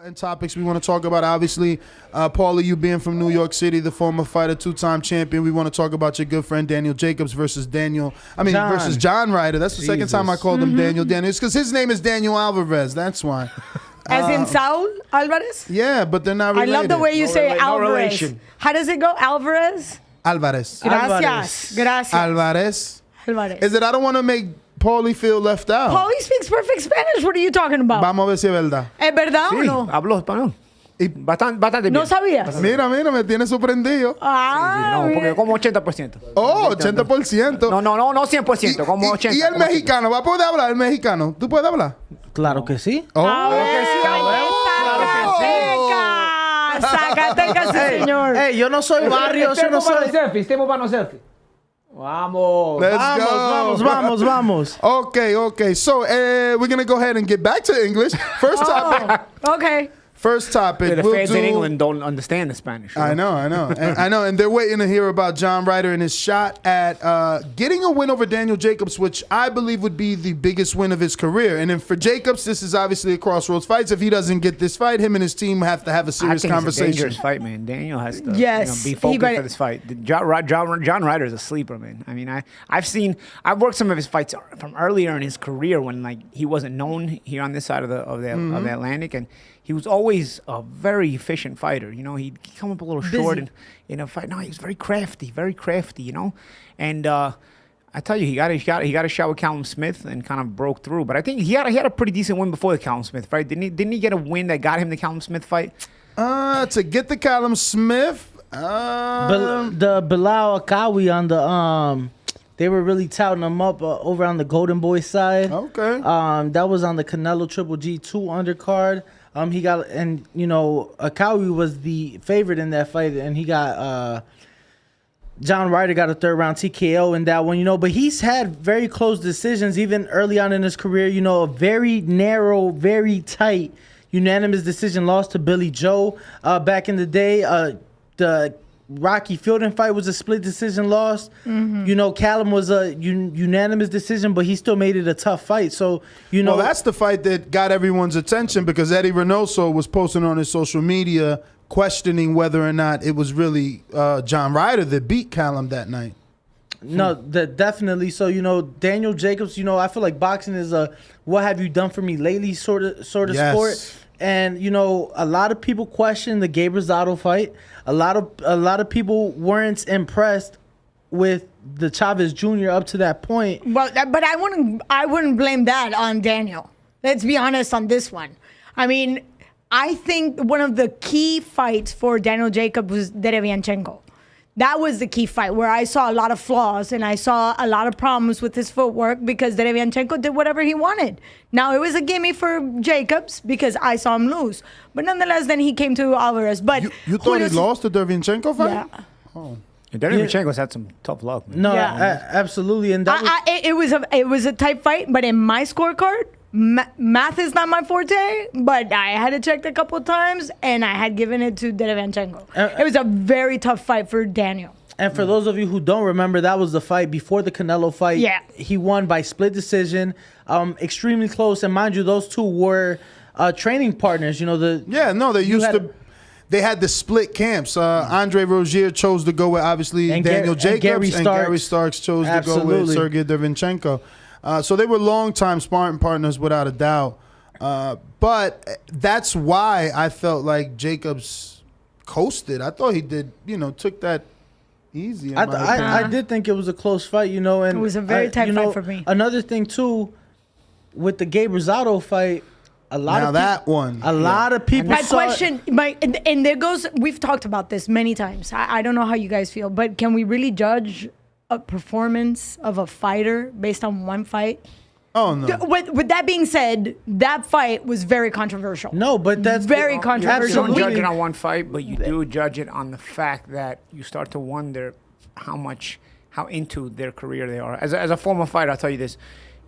important topics we want to talk about. Obviously, Paulie, you being from New York City, the former fighter, two-time champion. We want to talk about your good friend Daniel Jacobs versus John Ryder. That's the second time I called him Daniel. It's because his name is Daniel Alvarez. That's why. As in Saul Alvarez? Yeah, but they're not related. I love the way you say Alvarez. relation. How does it go? Alvarez? Alvarez. Gracias. Gracias. Alvarez. Alvarez. Is it I don't want to make Paulie feel left out. Paulie speaks perfect Spanish. What are you talking about? Vamos a ver si es verdad. ¿Es verdad o Sí, no? hablo español. Bastante bien. ¿No sabías? Mira, me tiene sorprendido. Ah, No, porque como 80%. Oh, 80%. No 100%, como 80%. ¿Y el mexicano? ¿Va a poder hablar el mexicano? ¿Tú puedes hablar? Claro que sí. Oh. Zacatecas, sí, señor. Hey, yo no soy barrio, yo no soy... Estemos para los selfies. Vamos. Let's go. Vamos. Okay. So, we're going to go ahead and get back to English. First topic. Okay. First topic. The fans in England don't understand the Spanish. I know. And they're waiting to hear about John Ryder and his shot at getting a win over Daniel Jacobs, which I believe would be the biggest win of his career. And then for Jacobs, this is obviously a crossroads fight. If he doesn't get this fight, him and his team have to have a serious conversation. It's a dangerous fight, man. Daniel has to be focused for this fight. John Ryder is a sleeper, man. I mean, I've worked some of his fights from earlier in his career when he wasn't known here on this side of the Atlantic, and he was always a very efficient fighter. You know, he'd come up a little short in a fight. No, he was very crafty, you know. And I tell you, he got a shot with Callum Smith and kind of broke through. But I think he had a pretty decent win before the Callum Smith fight. Didn't he get a win that got him the Callum Smith fight? To get the Callum Smith, the Bilal Akawi on the they were really touting him up over on the Golden Boy side. Okay. That was on the Canelo Triple G2 undercard. He got, and you know, Akawi was the favorite in that fight, and he got John Ryder got a third round TKO in that one, you know. But he's had very close decisions even early on in his career. You know, a very narrow, very tight, unanimous decision loss to Billy Joe back in the day. The Rocky Fielding fight was a split decision loss. Mm-hmm. You know, Callum was a unanimous decision, but he still made it a tough fight. So, you know. Well, that's the fight that got everyone's attention because Eddie Reynoso was posting on his social media questioning whether or not it was really John Ryder that beat Callum that night. No, definitely. So, you know, Daniel Jacobs, you know, I feel like boxing is a what have you done for me lately sort of Yes. sport. And, you know, a lot of people question the Gabe Rosado fight. A lot of people weren't impressed with the Chavez Jr. up to that point. Well, but I wouldn't blame that on Daniel. Let's be honest on this one. I mean, I think one of the key fights for Daniel Jacobs was Derevianchenko. That was the key fight where I saw a lot of flaws and I saw a lot of problems with his footwork because Derevianchenko did whatever he wanted. Now, it was a gimme for Jacobs because I saw him lose. But nonetheless, then he came to Alvarez. But you thought he lost the Derevianchenko fight? Yeah. Oh. Derevianchenko's had some tough luck, man. No, Yeah. absolutely. And that it was a tight fight, but in my scorecard, math is not my forte, but I had it checked a couple of times, and I had given it to Derevianchenko. It was a very tough fight for Daniel. And for those of you who don't remember, that was the fight before the Canelo fight. Yeah. He won by split decision, extremely close. And mind you, those two were training partners. You know, They had the split camps. Andre Rozier chose to go with, obviously, Daniel Jacobs, and Gary Starks chose to go with Sergey Derevyanchenko. So they were longtime sparring partners without a doubt. But that's why I felt like Jacobs coasted. I thought he did, took that easy. I did think it was a close fight, and it was a very tight fight for me. Another thing, too, with the Gabe Rosado fight, a lot of people My question, and there goes, we've talked about this many times. I don't know how you guys feel, but can we really judge a performance of a fighter based on one fight? Oh, no. With that being said, that fight was very controversial. No, but that's very controversial. You don't judge it on one fight, but you do judge it on the fact that you start to wonder how into their career they are. As a former fighter, I'll tell you this.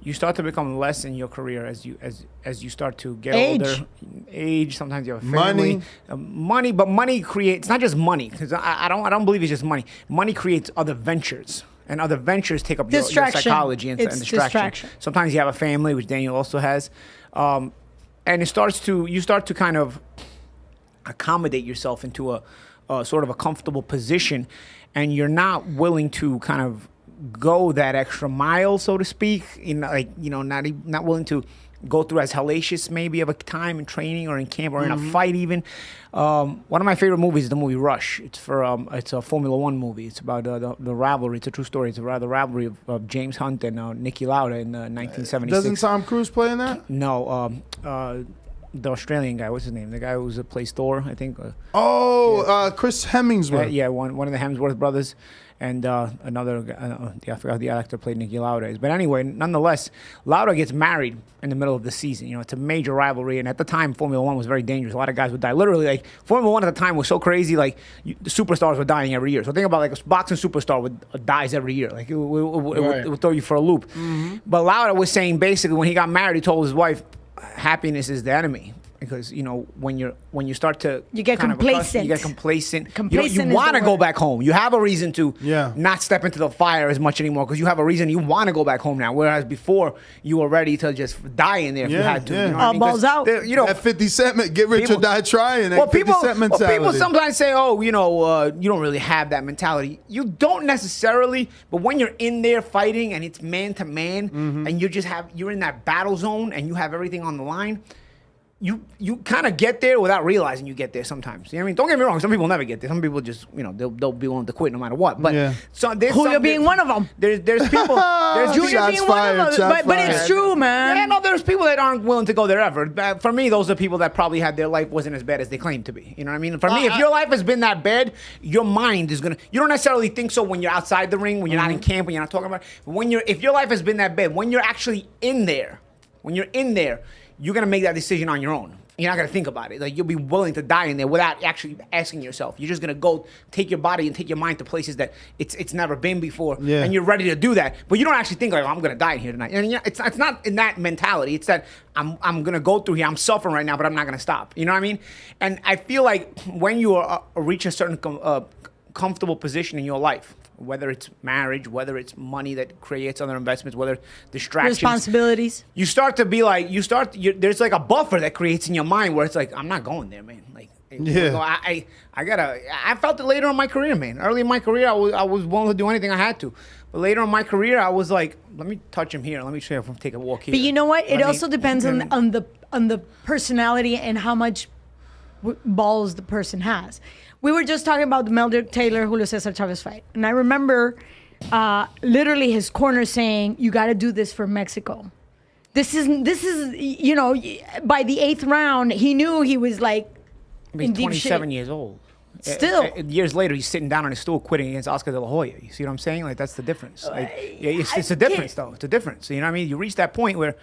You start to become less in your career as you start to get older. Age. Sometimes you have a family. Money, but money creates. It's not just money, because I don't believe it's just money. Money creates other ventures, and other ventures take up your psychology and distraction. Sometimes you have a family, which Daniel also has, and you start to kind of accommodate yourself into a sort of a comfortable position, and you're not willing to kind of go that extra mile, so to speak, not willing to go through as hellacious maybe of a time in training or in camp or in a fight even. One of my favorite movies is the movie Rush. It's a Formula One movie. It's about the rivalry. It's a true story. It's about the rivalry of James Hunt and Niki Lauda in 1976. Doesn't Tom Cruise play in that? No. The Australian guy, what's his name? The guy who plays Thor, I think. Chris Hemsworth. Yeah, one of the Hemsworth brothers. And another guy, I forgot the actor played Niki Lauda is. But anyway, nonetheless, Lauda gets married in the middle of the season. You know, it's a major rivalry. And at the time, Formula One was very dangerous. A lot of guys would die. Literally, like, Formula One at the time was so crazy, like, the superstars were dying every year. So think about, like, a boxing superstar dies every year. Like, it would throw you for a loop. Mm-hmm. But Lauda was saying, basically, when he got married, he told his wife, happiness is the enemy. Because, you know, when you start to you get complacent. You get complacent. You want to go back home. You have a reason to not step into the fire as much anymore because you have a reason you want to go back home now. Whereas before you were ready to just die in there if you had to. Yeah. You know what I mean? Balls out. You know, that 50 Cent, get rich or die trying. That 50 Cent mentality. People sometimes say, oh, you don't really have that mentality. You don't necessarily, but when you're in there fighting and it's man to man and you're in that battle zone and you have everything on the line, you kind of get there without realizing you get there sometimes. You know what I mean? Don't get me wrong. Some people never get there. Some people just, they'll be willing to quit no matter what. But so there's Julio being one of them. There's people. There's Julio being one of them. But it's true, man. Yeah, no, there's people that aren't willing to go there ever. For me, those are people that probably had their life wasn't as bad as they claim to be. You know what I mean? For me, if your life has been that bad, your mind is gonna. You don't necessarily think so when you're outside the ring, when you're not in camp, when you're not talking about it. But if your life has been that bad, when you're actually in there, you're going to make that decision on your own. You're not going to think about it. Like, you'll be willing to die in there without actually asking yourself. You're just going to go take your body and take your mind to places that it's never been before. Yeah. And you're ready to do that. But you don't actually think, like, I'm going to die in here tonight. And it's not in that mentality. It's that I'm going to go through here. I'm suffering right now, but I'm not going to stop. You know what I mean? And I feel like when you reach a certain comfortable position in your life, whether it's marriage, whether it's money that creates other investments, whether distractions, responsibilities, you start to be like, there's like a buffer that creates in your mind where it's like, I'm not going there, man. Like, I felt it later in my career, man. Early in my career, I was willing to do anything I had to. But later in my career, I was like, let me touch him here. Let me show you if I take a walk here. But you know what? It also depends on the personality and how much balls the person has. We were just talking about the Meldrick Taylor Julio Cesar Chavez fight, and I remember literally his corner saying, "You got to do this for Mexico." This is by the 8th round, he knew he was like in deep 27 shit. years old. Still, years later, he's sitting down on his stool quitting against Oscar De La Hoya. You see what I'm saying? Like, that's the difference. Like, it's a difference, though. It's a difference. You know what I mean? You reach that point where,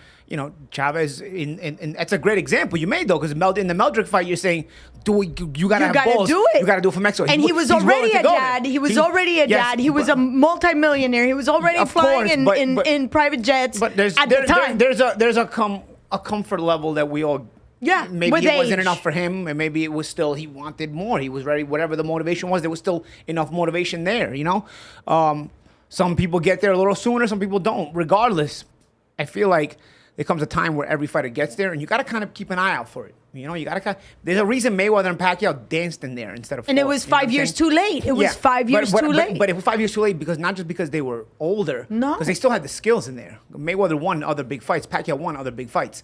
Chavez, and that's a great example you made, though, because in the Meldrick fight, you're saying, you got to have balls. Do it. You got to do it for Mexico. And he was already a dad. He was already a dad. He was a multimillionaire. He was already flying in private jets at the time. There's a comfort level that we all. Yeah, maybe it wasn't enough for him, and maybe it was still he wanted more. He was ready. Whatever the motivation was, there was still enough motivation there. Some people get there a little sooner, some people don't. Regardless, I feel like there comes a time where every fighter gets there, and you got to kind of keep an eye out for it. You got to. There's a reason Mayweather and Pacquiao danced in there instead of. And 4, it was 5 years too late. It was 5 years too late. But it was 5 years too late because not just because they were older, because they still had the skills in there. Mayweather won other big fights. Pacquiao won other big fights.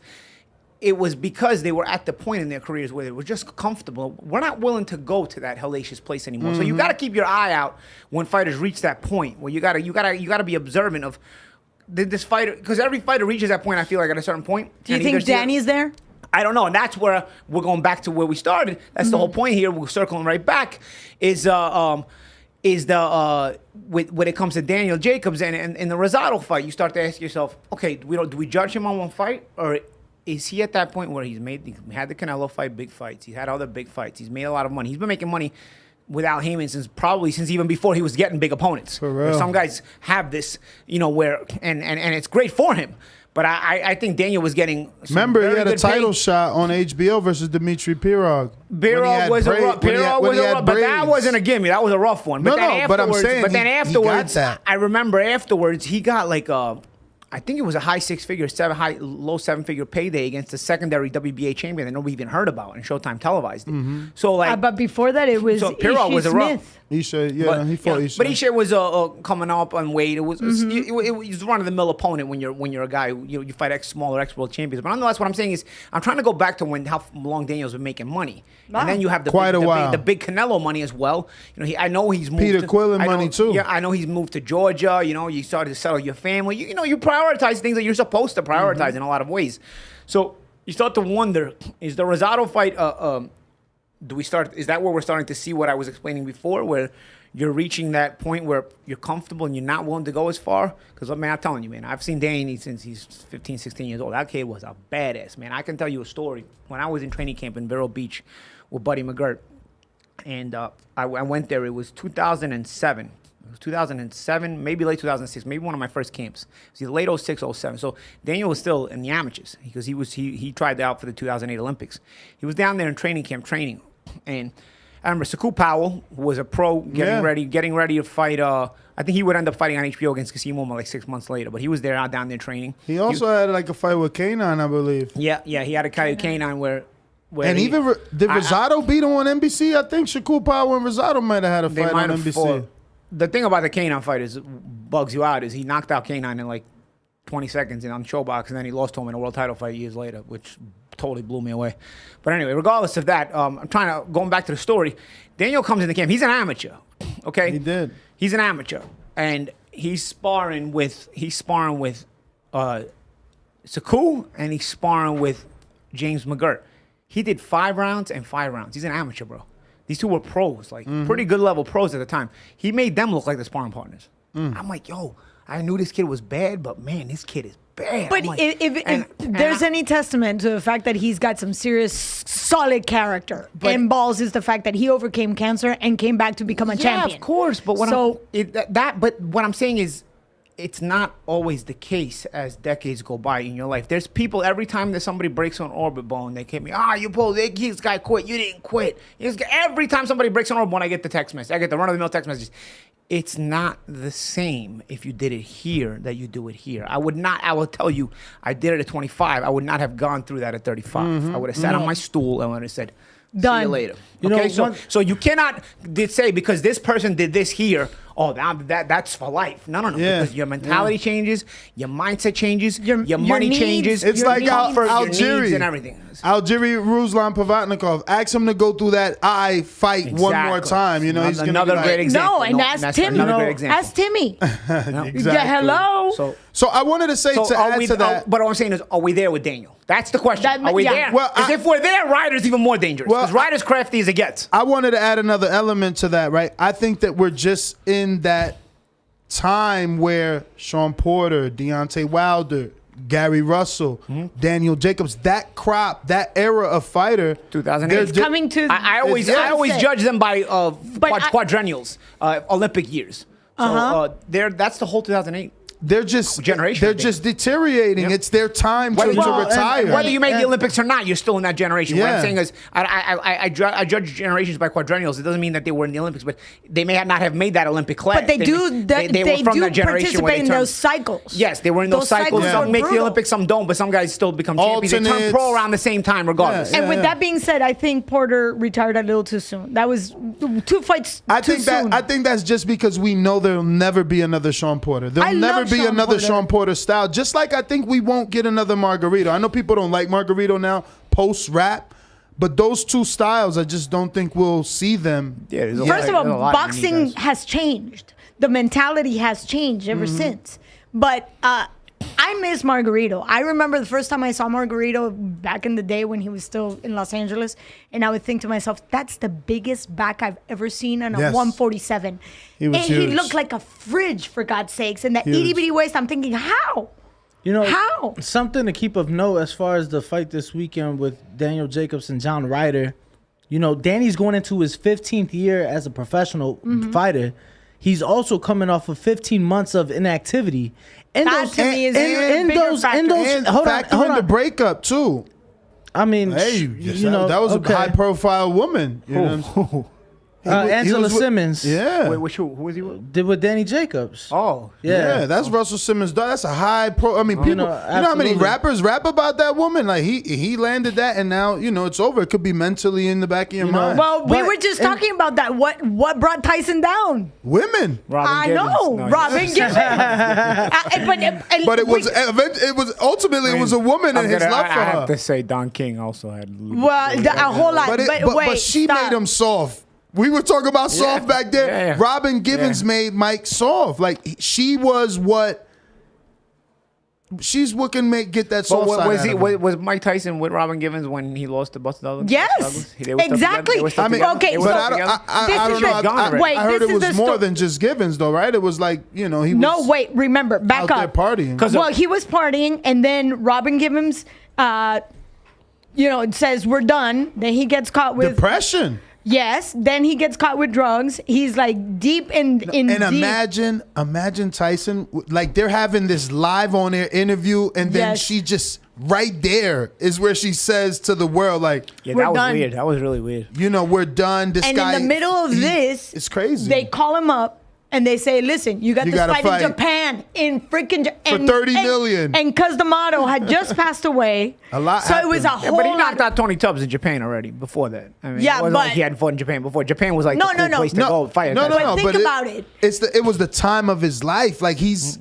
It was because they were at the point in their careers where they were just comfortable. We're not willing to go to that hellacious place anymore. Mm-hmm. So you got to keep your eye out when fighters reach that point where you got to be observant of this fighter, because every fighter reaches that point. I feel like at a certain point. Do you think Danny's there? I don't know, and that's where we're going back to where we started. That's the whole point here. We're circling right back. When it comes to Daniel Jacobs and in the Rosado fight, you start to ask yourself, okay, do we judge him on one fight, or is he at that point where he had the Canelo fight, big fights. He's had other big fights. He's made a lot of money. He's been making money without Heyman since even before he was getting big opponents. For real. Some guys have this, where and it's great for him. But I think Daniel was getting. Remember, he had a title shot on HBO versus Dmitry Pirog. Pirog was a rough, but that wasn't a gimme. That was a rough one. But but I'm saying, I remember afterwards he got like a. I think it was a high low seven-figure payday against the secondary WBA champion that nobody even heard about, and Showtime televised it. So like, but before that, it was Pirro was Smith. Isha, he fought Isha. But Isha was coming up on weight. It was it was a run-of-the-mill opponent when you're a guy you fight smaller ex-world champions. But nonetheless, what I'm saying is I'm trying to go back to how long Daniel's been making money, and then you have the big Canelo money as well. You know, I know he's moved Peter Quillen money too. Yeah, I know he's moved to Georgia. You know, you started to settle your family. You prioritize things that you're supposed to prioritize in a lot of ways. So you start to wonder: is the Rosado fight? Is that where we're starting to see what I was explaining before, where you're reaching that point where you're comfortable and you're not willing to go as far? Because, man, I'm telling you, man, I've seen Danny since he's 15, 16 years old. That kid was a badass, man. I can tell you a story. When I was in training camp in Vero Beach with Buddy McGirt, and I went there, it was 2007. It was 2007, maybe late 2006, maybe one of my first camps. It was either late 06, 07. So Daniel was still in the amateurs because he tried out for the 2008 Olympics. He was down there in training camp training. And I remember Saku Powell, who was a pro, getting ready to fight. I think he would end up fighting on HBO against Kassim like 6 months later, but he was there down there training. He also had like a fight with Kanan, I believe. Yeah, he had a fight with Kanan where and did Rosado beat him on NBC? I think Shakur Powell and Rosado might have had a fight on NBC. The thing about the Kanan fight bugs you out is he knocked out Kanan in like 20 seconds on Showbox, and then he lost to him in a world title fight years later, which totally blew me away. But anyway, regardless of that, going back to the story, Daniel comes in the camp. He's an amateur, okay? He did. He's an amateur, and he's sparring with Saku, and he's sparring with James McGirt. He did 5 rounds and 5 rounds. He's an amateur, bro. These two were pros, like pretty good level pros at the time. He made them look like the sparring partners. I'm like, yo, I knew this kid was bad, but man, this kid is bad. But like, if there's any testament to the fact that he's got some serious, solid character and balls, is the fact that he overcame cancer and came back to become a champion. Yeah, of course. But what I'm saying is, it's not always the case as decades go by in your life. There's people, every time that somebody breaks an orbit bone, they hit me, you pulled, this guy quit, you didn't quit. Every time somebody breaks an orbit bone, I get the text message. I get the run-of-the-mill text messages. It's not the same if you did it here that you do it here. I will tell you, I did it at 25. I would not have gone through that at 35. I would have sat on my stool and would have said, done. See you later. Okay, so you cannot say because this person did this here, that's for life. No. Yeah. Because your mentality changes, your mindset changes, your money needs, changes. It's like Algeri and everything. Algeri Ruslan Pavatnikov. Ask him to go through that fight one more time. You know, he's another great example. No, and ask Timmy. Ask Timmy. Exactly. Yeah, hello. So I wanted to say add to that. But what I'm saying is, are we there with Daniel? That's the question. Are we there? Well, because if we're there, Ryder's even more dangerous. Because Ryder's crafty as it gets. I wanted to add another element to that, right? I think that we're just in that time where Sean Porter, Deontay Wilder, Gary Russell, Daniel Jacobs, that crop, that era of fighter, 2008. Coming to. I always judge them by quadrennials, Olympic years. So that's the whole 2008. They're just generation. They're just deteriorating. Yep. It's their time to retire. Whether you made the Olympics or not, you're still in that generation. Yeah. What I'm saying is, I judge generations by quadrennials. It doesn't mean that they were in the Olympics, but they may not have made that Olympic class. But they were from that generation participate in those cycles. Yes, they were in those cycles. Some make the Olympics, some don't, but some guys still become champions. They turn pro around the same time, regardless. And with that being said, I think Porter retired a little too soon. That was 2 fights too soon. I think that's just because we know there'll never be another Sean Porter. There'll never be another Sean Porter style. Just like I think we won't get another Margarito. I know people don't like Margarito now, post-rap. But those two styles, I just don't think we'll see them. Yeah, first of all, boxing has changed. The mentality has changed ever since. But I miss Margarito. I remember the first time I saw Margarito back in the day when he was still in Los Angeles, and I would think to myself, that's the biggest back I've ever seen on a 147. He was huge. He looked like a fridge, for God's sakes. And that itty-bitty waist, I'm thinking, how? How? Something to keep of note as far as the fight this weekend with Daniel Jacobs and John Ryder. Danny's going into his 15th year as a professional fighter. He's also coming off of 15 months of inactivity. That to me is a bigger factor. Hold on, the breakup too. I mean, that was a high-profile woman. Angela Simmons. Yeah. Wait, who was he with? Did with Danny Jacobs. Oh. Yeah, that's Russell Simmons' daughter. That's a high pro. I mean, people. You know how many rappers rap about that woman? Like he landed that, and now it's over. It could be mentally in the back of your mind. Well, we were just talking about that. What brought Tyson down? Women. Robin Givens. But it was ultimately it was a woman and his love for her. I have to say, Don King also had. Well, a whole lot. But she made him soft. We were talking about soft back there. Yeah. Robin Givens made Mike soft. Like she was what. She's what can get that soft side. Was Mike Tyson with Robin Givens when he lost to Buster Douglas? Yes, exactly. I mean, okay, but I don't know. I heard it was more than just Givens, though, right? It was like he was. No, wait. Remember, back out up. There partying. Well, he was partying, and then Robin Givens, it says we're done. Then he gets caught with depression. Yes. Then he gets caught with drugs. He's like deep in and imagine Tyson, like they're having this live on air interview, and then she just right there is where she says to the world, like, that was done. Weird. That was really weird. We're done. This and guy. And in the middle of this, it's crazy. They call him up. And they say, listen, you got this fight in Japan in freaking for $30 million. And because the model had just passed away. A lot So happened. it was a whole But he knocked out Tony Tubbs in Japan already before that. I mean, it wasn't like he hadn't fought in Japan before. Japan was like the cool place to go fight. But think about it. It was the time of his life. Like he's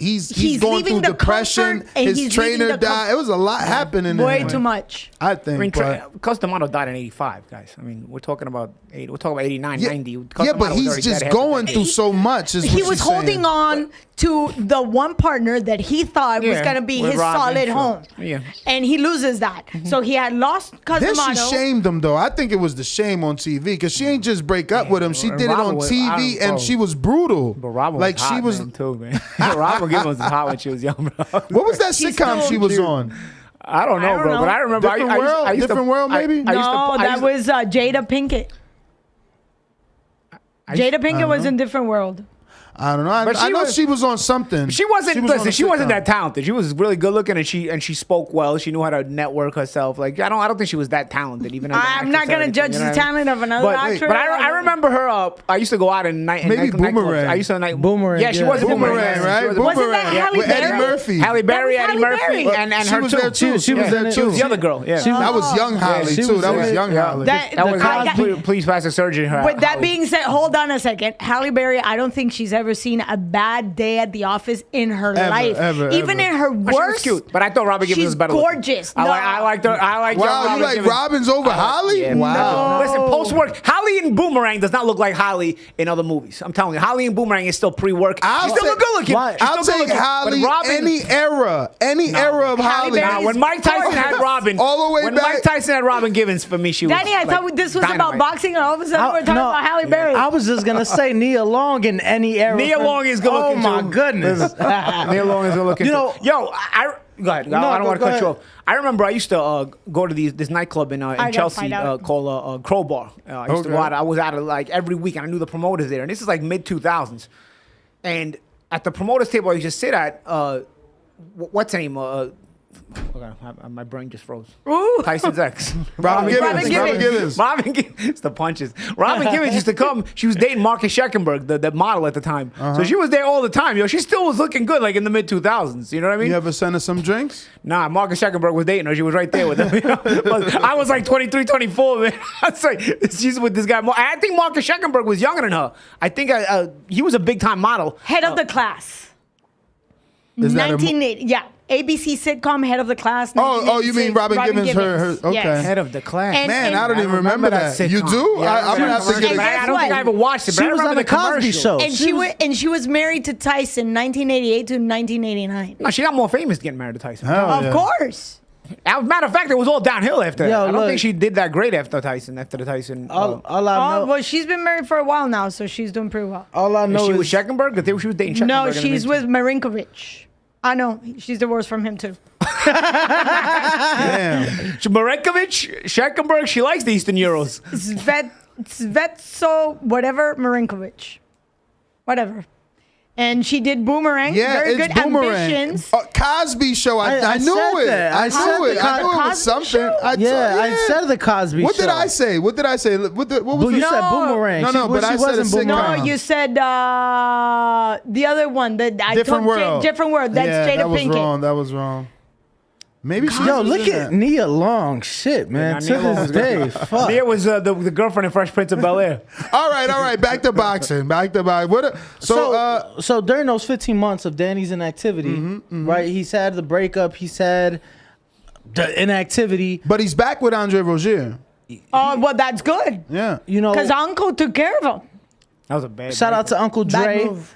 going through depression. His trainer died. It was a lot happening. Way too much. I think. I mean, Cus D'Amato died in '85, guys. I mean, we're talking about 89, 90. Yeah, but he's just going through so much. He was holding on to the one partner that he thought was going to be his solid home. Yeah. And he loses that. So he had lost Cus D'Amato. Then she shamed him, though. I think it was the shame on TV because she ain't just break up with him. She did it on TV, and she was brutal. But Robin like was hot, she was man, too, man. Robin Givens was hot when she was young, bro. What was that sitcom she was on? I don't know, bro. But I remember Different World, maybe? No, that was Jada Pinkett. Jada Pinkett was in Different World. I don't know. I know she was on something. She wasn't that talented. She was really good looking, and she spoke well. She knew how to network herself. Like I don't think she was that talented. Even I'm not gonna judge the talent of another actress. But I remember her. I used to go out in night. Maybe Boomerang. I used to Boomerang. Yeah, she was Boomerang, right? Wasn't that Halle with Berry? Eddie Murphy? Halle Berry, Eddie Murphy, and she her was there too. She was there too. She was the other girl. Yeah, that was young Halle too. That was young Halle. That was Please Plastic Surgery. With that being said, hold on a second. Halle Berry, I don't think she's ever seen a bad day at the office in her life. Even in her worst. She was cute, but I thought Robin Givens was better. Gorgeous. I liked her. Wow, you like Robin's over Halle? Yeah, wow. Listen, post work, Halle in Boomerang does not look like Halle in other movies. I'm telling you, Halle in Boomerang is still pre-work. She still look good looking. I'll take Halle any era of Halle. Nah, when Mike Tyson had Robin, all the way when back. Mike Tyson had Robin Givens, for me, she was. Danny, I thought this was about boxing, and all of a sudden we're talking about Halle Berry. I was just gonna say Nia Long in any era. Nia Long is good looking. Oh my goodness. Nia Long is good looking. Go ahead. I don't want to cut you off. I remember I used to go to this nightclub in Chelsea called Crowbar. I used to go out. I was out like every week, and I knew the promoters there. And this is like mid 2000s. And at the promoters table, I used to sit at what's her name? Okay, my brain just froze. Ooh. Tyson's ex. Robin Givens. It's the punches. Robin Givens used to come. She was dating Marcus Scheckenberg, the model at the time. So she was there all the time. She still was looking good, like in the mid 2000s. You know what I mean? You ever send her some drinks? Nah, Marcus Scheckenberg was dating her. She was right there with him. But I was like 23, 24, man. I was like, she's with this guy. I think Marcus Scheckenberg was younger than her. I think he was a big time model. Head of the Class. 1980. Yeah. ABC sitcom Head of the Class. Oh, you mean Robin Givens? Her okay. Yes. Head of the Class. Man, I don't even remember that. You do? Yeah, I'm gonna have to get it. I don't think I ever watched it. But She was on the Cosby Show. And she was married to Tyson 1988 to 1989. No, she got more famous getting married to Tyson. Of course. As a matter of fact, it was all downhill after that. Yo, I don't look. think she did that great after Tyson. All I know. Well, she's been married for a while now, so she's doing pretty well. All I know She is was Scheckenberg? I think she was dating Scheckenberg. No, she's with Marinkovic. I know. She's divorced from him, too. Damn. Marinkovic, Scheckenberg, she likes the Eastern Euros. Svetso, whatever, Marinkovic. Whatever. And she did Boomerang. Yeah, Very it's good. Boomerang. Ambitions. Cosby Show. I knew said it. that. I knew it. I knew it was something. Show? I said the Cosby What Show. did I say? What did I say? What was You the said Boomerang. No, but I said a sitcom. No, you said the other one. Different World. Different World. That's yeah, Jada that was Pinkett. wrong. That was wrong. Maybe she Yo, was look in at that. Nia Long. Shit, man. To this day. Fuck. Nia was the girlfriend in Fresh Prince of Bel-Air. All right. Back to boxing. So during those 15 months of Danny's inactivity, right? He's had the breakup. He's had the inactivity. But he's back with Andre Rozier. Oh, well, that's good. Yeah. You know, Because Uncle took care of him. That was a bad. shout out to Uncle Bad Dre. move.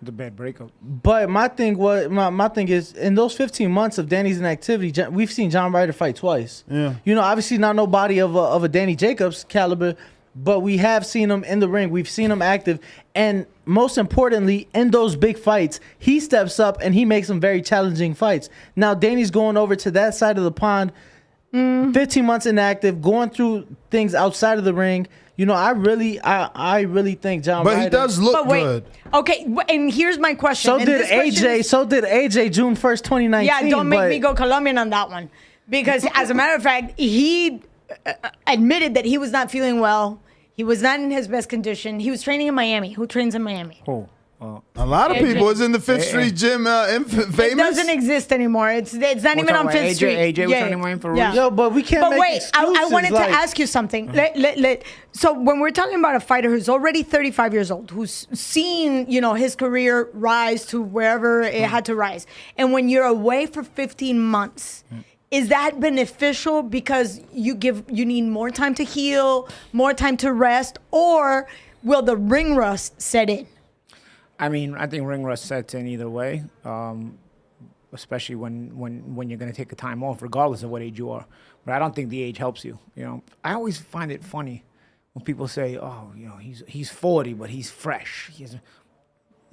The bad breakup. But my thing is in those 15 months of Danny's inactivity, we've seen John Ryder fight twice. Yeah. You know, obviously not nobody of a Danny Jacobs caliber, but we have seen him in the ring. We've seen him active, and most importantly, in those big fights, he steps up and he makes some very challenging fights. Now Danny's going over to that side of the pond, 15 months inactive, going through things outside of the ring. You know, I really think John But Ryder. he does look But wait. good. Okay, and here's my question. So And did this question AJ. is- So did AJ June 1st, 2019. Yeah, don't make but- me go Colombian on that one. Because as a matter of fact, he admitted that he was not feeling well. He was not in his best condition. He was training in Miami. Who trains in Miami? Oh. A lot of AJ. people is in the Fifth Street Gym famous. It doesn't exist anymore. It's not even on Fifth Street. AJ was training in Miami for real? Yo, but we can't But make wait, I excuses, wanted like- to ask you something. So when we're talking about a fighter who's already 35 years old, who's seen, his career rise to wherever it had to rise, and when you're away for 15 months, is that beneficial because you need more time to heal, more time to rest, or will the ring rust set in? I mean, I think ring rust sets in either way, especially when you're going to take a time off, regardless of what age you are. But I don't think the age helps you. I always find it funny when people say, "Oh, he's 40, but he's fresh."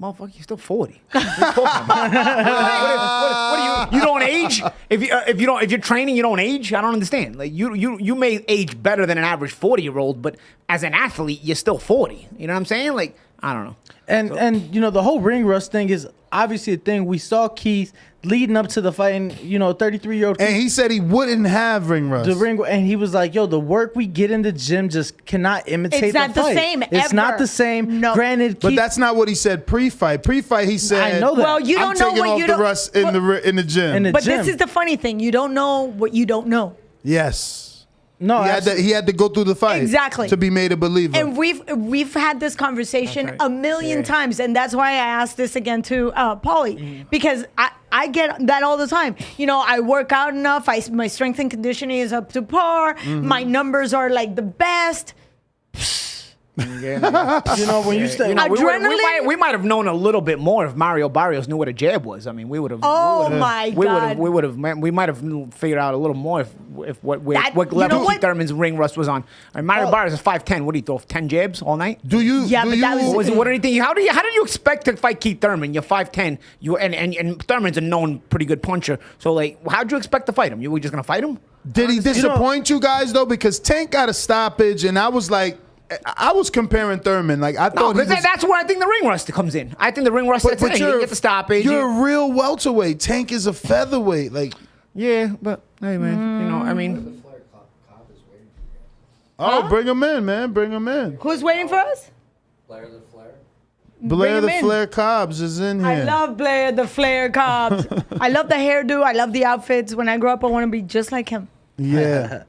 Motherfucker, you're still 40. What are you talking about? What are you don't age? If you're training, you don't age. I don't understand. Like you may age better than an average 40-year-old, but as an athlete, you're still 40. You know what I'm saying? Like, I don't know. And the whole ring rust thing is obviously a thing. We saw Keith leading up to the fight, and 33-year-old Keith, And he said he wouldn't have ring rust. the ring, and he was like, "Yo, the work we get in the gym just cannot imitate It's not the the fight. same, It's ever. not the same." No. Granted, But Keith, that's not what he said pre-fight. Pre-fight, he said, I know that. Well, you I'm don't know taking what off you the don't. rust in the gym. In the But gym. this is the funny thing. You don't know what you don't know. Yes. no, He had to go through the fight Exactly. to be made a believer. And we've had this conversation That's right. a million times, and that's why I asked this again to Paulie, because I get that all the time. I work out enough. My strength and conditioning is up to par. My numbers are like the best. when you stay. Adrenaline- We might have known a little bit more if Mario Barrios knew what a jab was. I mean, we would have. Oh my God. We might have figured out a little more if what That- level you know Keith what? Thurman's ring rust was on. I mean, Mario Barrios is 5'10". What did he throw? 10 jabs all night? do you? Yeah, do but you, that was- What did he think? How did you expect to fight Keith Thurman? You're 5'10". And Thurman's a known pretty good puncher. So like, how'd you expect to fight him? You were just gonna fight him? Did he disappoint you guys though? Because Tank got a stoppage, and I was like, I was comparing Thurman. Like I No, thought he was, because that's where I think the ring rust comes in. I think the ring rust sets in. You get the stoppage. You're a real welterweight. Tank is a featherweight. Like, Yeah, but hey, man, I mean, bring him in, man. Bring him in. Who's waiting for us? Blair Bring the him in. Flair Cobbs is in here. I love Blair the Flair Cobbs. I love the hairdo. I love the outfits. When I grow up, I want to be just like him. Yeah.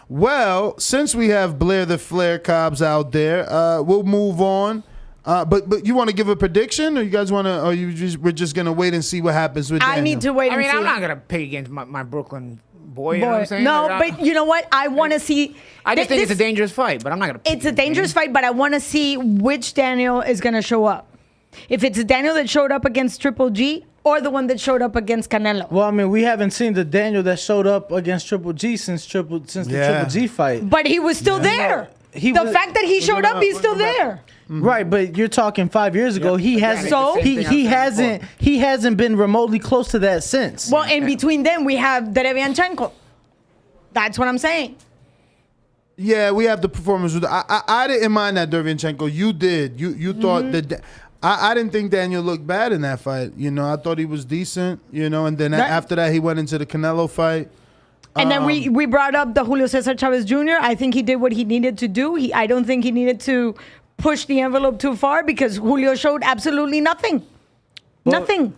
Well, since we have Blair the Flair Cobbs out there, we'll move on. But you want to give a prediction, or you guys want to, or we're just gonna wait and see what happens with Daniel? I need to wait I and mean, see. I'm not gonna pick against my Brooklyn boy. You know what I'm saying? No, Like, but you know what? I want to see. I just think it's a this- dangerous fight, but I'm not gonna. Pick It's a against him. dangerous fight, but I want to see which Daniel is going to show up. If it's a Daniel that showed up against Triple G or the one that showed up against Canelo. Well, I mean, we haven't seen the Daniel that showed up against Triple G since the Triple G fight. But he was still there. He the was- fact that he showed up, he's still there. Right, but you're talking 5 years ago. He hasn't. So? He hasn't been remotely close to that since. Well, in between them, we have Derevianchenko. That's what I'm saying. Yeah, we have the performance. I didn't mind that Derevyanchenko. You did. You thought that. I didn't think Daniel looked bad in that fight. You know, I thought he was decent. You know, and then after that, he went into the Canelo fight. And then we brought up the Julio Cesar Chavez Jr. I think he did what he needed to do. I don't think he needed to push the envelope too far because Julio showed absolutely nothing. Nothing.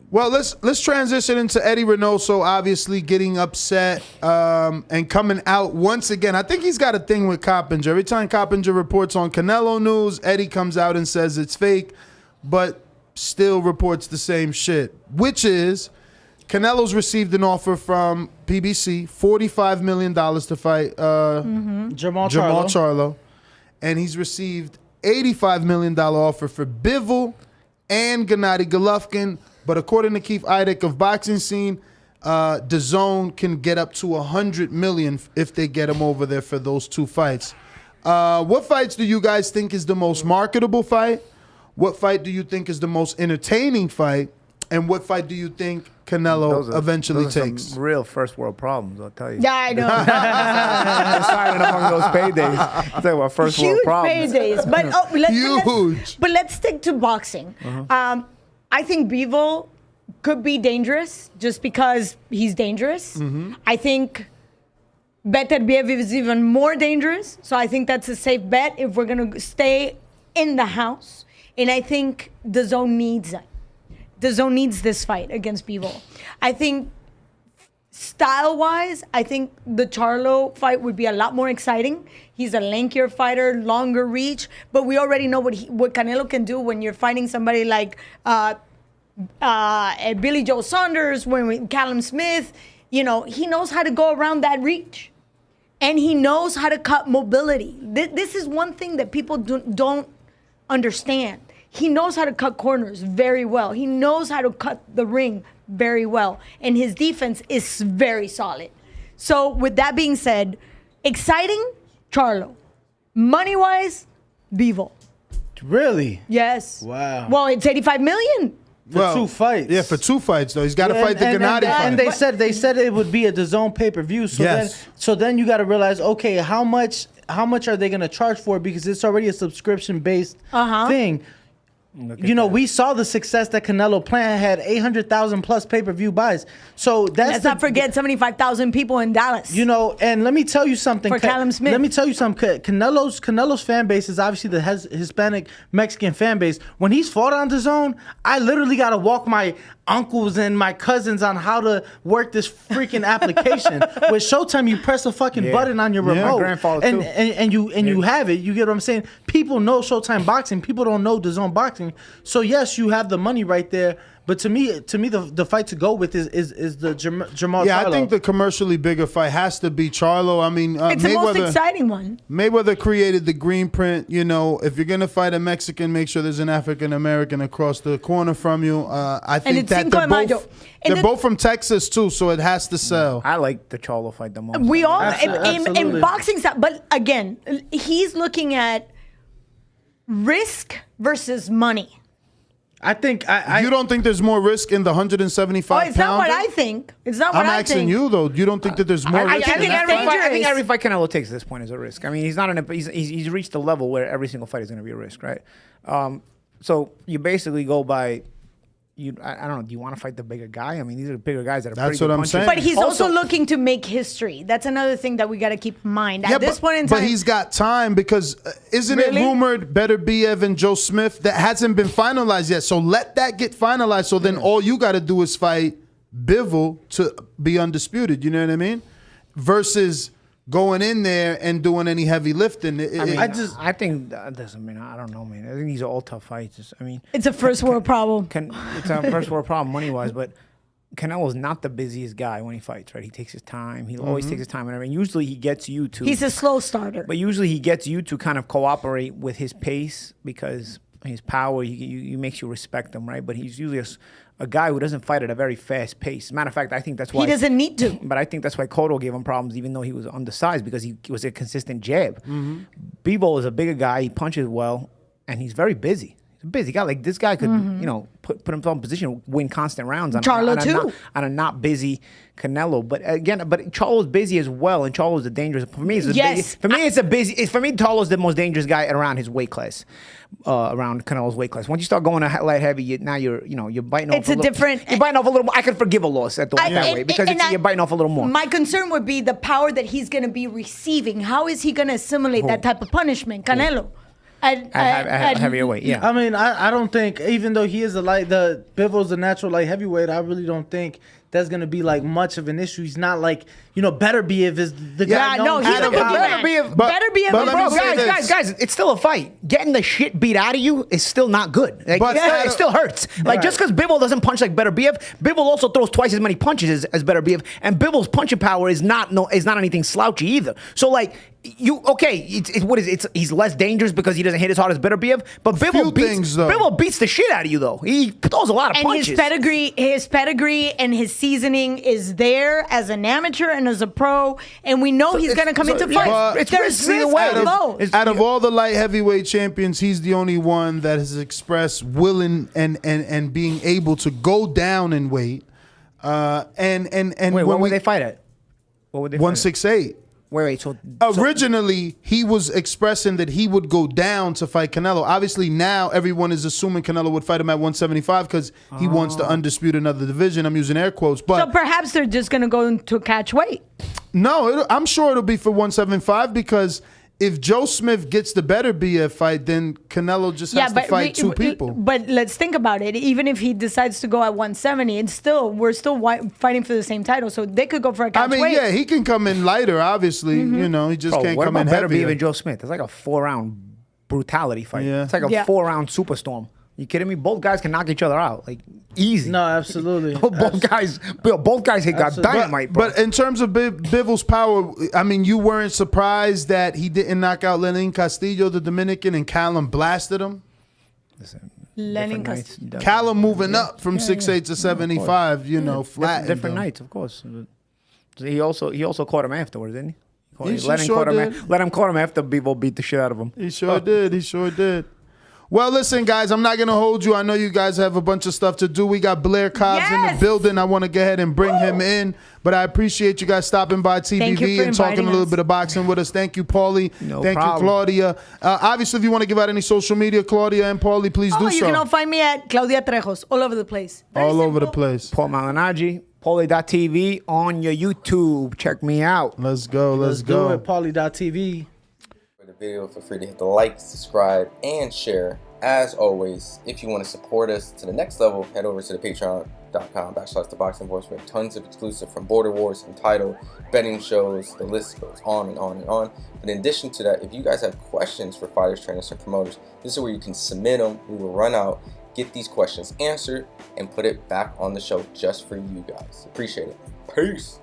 Well, let's transition into Eddie Reynoso obviously getting upset and coming out once again. I think he's got a thing with Coppinger. Every time Coppinger reports on Canelo news, Eddie comes out and says it's fake, but still reports the same shit, which is Canelo's received an offer from PBC, $45 million to fight Jamal Charlo. And he's received $85 million offer for Bivol and Gennady Golovkin. But according to Keith Idek of Boxing Scene, DAZN can get up to $100 million if they get him over there for those two fights. What fights do you guys think is the most marketable fight? What fight do you think is the most entertaining fight? And what fight do you think Canelo eventually takes? Some real first world problems, I'll tell you. Yeah, I know. Deciding among those paydays. Talk about first world problems. Huge paydays. But, Huge. But let's stick to boxing. I think Bivol could be dangerous just because he's dangerous. I think Beterbiev is even more dangerous. So I think that's a safe bet if we're going to stay in the house. And I think DAZN needs it. DAZN needs this fight against Bivol. I think style-wise, I think the Charlo fight would be a lot more exciting. He's a lankier fighter, longer reach, but we already know what Canelo can do when you're fighting somebody like Billy Joe Saunders, Callum Smith. You know, he knows how to go around that reach, and he knows how to cut mobility. This is one thing that people don't understand. He knows how to cut corners very well. He knows how to cut the ring very well. And his defense is very solid. So with that being said, exciting, Charlo. Money-wise, Bivol. Really? Yes. Wow. Well, it's $85 million. For 2 fights. Yeah, for 2 fights, though. He's got to fight the Gennady fight. And they said it would be a DAZN pay-per-view. So then you got to realize, okay, how much are they going to charge for it? Because it's already a subscription-based thing. You know, we saw the success that Canelo Plant had 800,000 plus pay-per-view buys. So let's not forget 75,000 people in Dallas. You know, and let me tell you something. For Callum Smith. Let me tell you something. Canelo's fan base is obviously the Hispanic Mexican fan base. When he's fought on DAZN, I literally got to walk my uncles and my cousins on how to work this freaking application. With Showtime, you press a fucking button on your remote, my grandfather too. and you have it. You get what I'm saying? People know Showtime boxing. People don't know DAZN boxing. So yes, you have the money right there. But to me, the fight to go with is the Jamal. Yeah, Charlo. I think the commercially bigger fight has to be Charlo. I mean, it's the most exciting one. Mayweather created the green print. You know, if you're gonna fight a Mexican, make sure there's an African American across the corner from you. I think that they're both from Texas too, so it has to sell. I like the Charlo fight the most. We all Absolutely. in boxing style, but again, he's looking at risk versus money. I think you don't think there's more risk in the 175 it's not what I think. It's not what I think. I'm asking you though. You don't think that there's more risk? I think every fight Canelo takes at this point is a risk. I mean, he's not he's reached a level where every single fight is going to be a risk, right? So you basically go by. I don't know. Do you want to fight the bigger guy? I mean, these are bigger guys that are. That's what I'm saying. But he's also looking to make history. That's another thing that we got to keep in mind at this point in time. But he's got time because isn't it rumored Beterbiev and Joe Smith that hasn't been finalized yet? So let that get finalized. So then all you got to do is fight Bivol to be undisputed. You know what I mean? Versus going in there and doing any heavy lifting. I think doesn't mean I don't know, man. I think these are all tough fights. I mean, it's a first world problem. It's a first world problem money wise, but Canelo's not the busiest guy when he fights, right? He takes his time. He always takes his time, and everything. Usually he gets you to. He's a slow starter. But usually he gets you to kind of cooperate with his pace because his power. You makes you respect him, right? But he's usually a guy who doesn't fight at a very fast pace. As a matter of fact, I think that's why he doesn't need to. But I think that's why Cotto gave him problems, even though he was undersized, because he was a consistent jab. Bivol is a bigger guy. He punches well, and he's very busy. He's a busy guy. Like this guy could, put himself in position to win constant rounds on a not busy Canelo. But again, Charlo's busy as well, and Charlo's a dangerous. For me, Charlo's the most dangerous guy around his weight class, around Canelo's weight class. Once you start going to light heavy, you're biting off. You're biting off a little more. I can forgive a loss that way because you're biting off a little more. My concern would be the power that he's going to be receiving. How is he going to assimilate that type of punishment, Canelo? At heavier weight, yeah. I mean, I don't think, even though he is Bivol's a natural light heavyweight, I really don't think that's gonna be like much of an issue. He's not like, Beterbiev is the guy. Yeah, no, he's a Beterbiev. Guys, it's still a fight. Getting the shit beat out of you is still not good. Like, it still hurts. Like just because Bivol doesn't punch like Beterbiev, Bivol also throws twice as many punches as Beterbiev, and Bivol's punching power is not anything slouchy either. So like. He's less dangerous because he doesn't hit as hard as Beterbiev, but Bivol beats the shit out of you though. He throws a lot of punches. And his pedigree and his seasoning is there as an amateur and as a pro, and we know he's going to come into fight. There's risk out of all the light heavyweight champions, he's the only one that has expressed willing and being able to go down in weight. What would they fight at? What would they 168. Wait. So originally, he was expressing that he would go down to fight Canelo. Obviously, now everyone is assuming Canelo would fight him at 175 because he wants to undispute another division. I'm using air quotes, but so perhaps they're just going to go to catch weight. No, I'm sure it'll be for 175 because if Joe Smith gets the Beterbiev fight, then Canelo just has to fight two people. But let's think about it. Even if he decides to go at 170, we're still fighting for the same title. So they could go for a catch weight. Yeah, he can come in lighter, obviously. He just can't come in heavier. Beterbiev and Joe Smith? It's like a 4-round brutality fight. Yeah. It's like a 4-round superstorm. You kidding me? Both guys can knock each other out, like easy. No, absolutely. both guys got dynamite, bro. But in terms of Bivol's power, I mean, you weren't surprised that he didn't knock out Lenin Castillo, the Dominican, and Callum blasted him. Listen, Lenin Castillo. Callum moving up from 6'8" to 75. Flat. Different nights, of course. He also caught him afterwards, didn't he? Let him caught him after Bivol beat the shit out of him. He sure did. Well, listen, guys, I'm not going to hold you. I know you guys have a bunch of stuff to do. We got Blair Cobbs in the building. I want to go ahead and bring him in. But I appreciate you guys stopping by TBV and talking a little bit of boxing with us. Thank you, Paulie. Thank you, Claudia. Obviously, if you want to give out any social media, Claudia and Paulie, please do so. You can all find me at Claudia Trejos, all over the place. Over the place. Paul Malignaggi, Paulie.tv on your YouTube. Check me out. Let's go. Let's do it, Paulie.tv. Video, feel free to hit the like, subscribe, and share. As always, if you want to support us to the next level, head over to the patreon.com/ThaBoxingvoice. We have tons of exclusive from Border Wars, from title, betting shows, the list goes on and on and on. But in addition to that, if you guys have questions for fighters, trainers, and promoters, this is where you can submit them. We will run out, get these questions answered, and put it back on the show just for you guys. Appreciate it. Peace.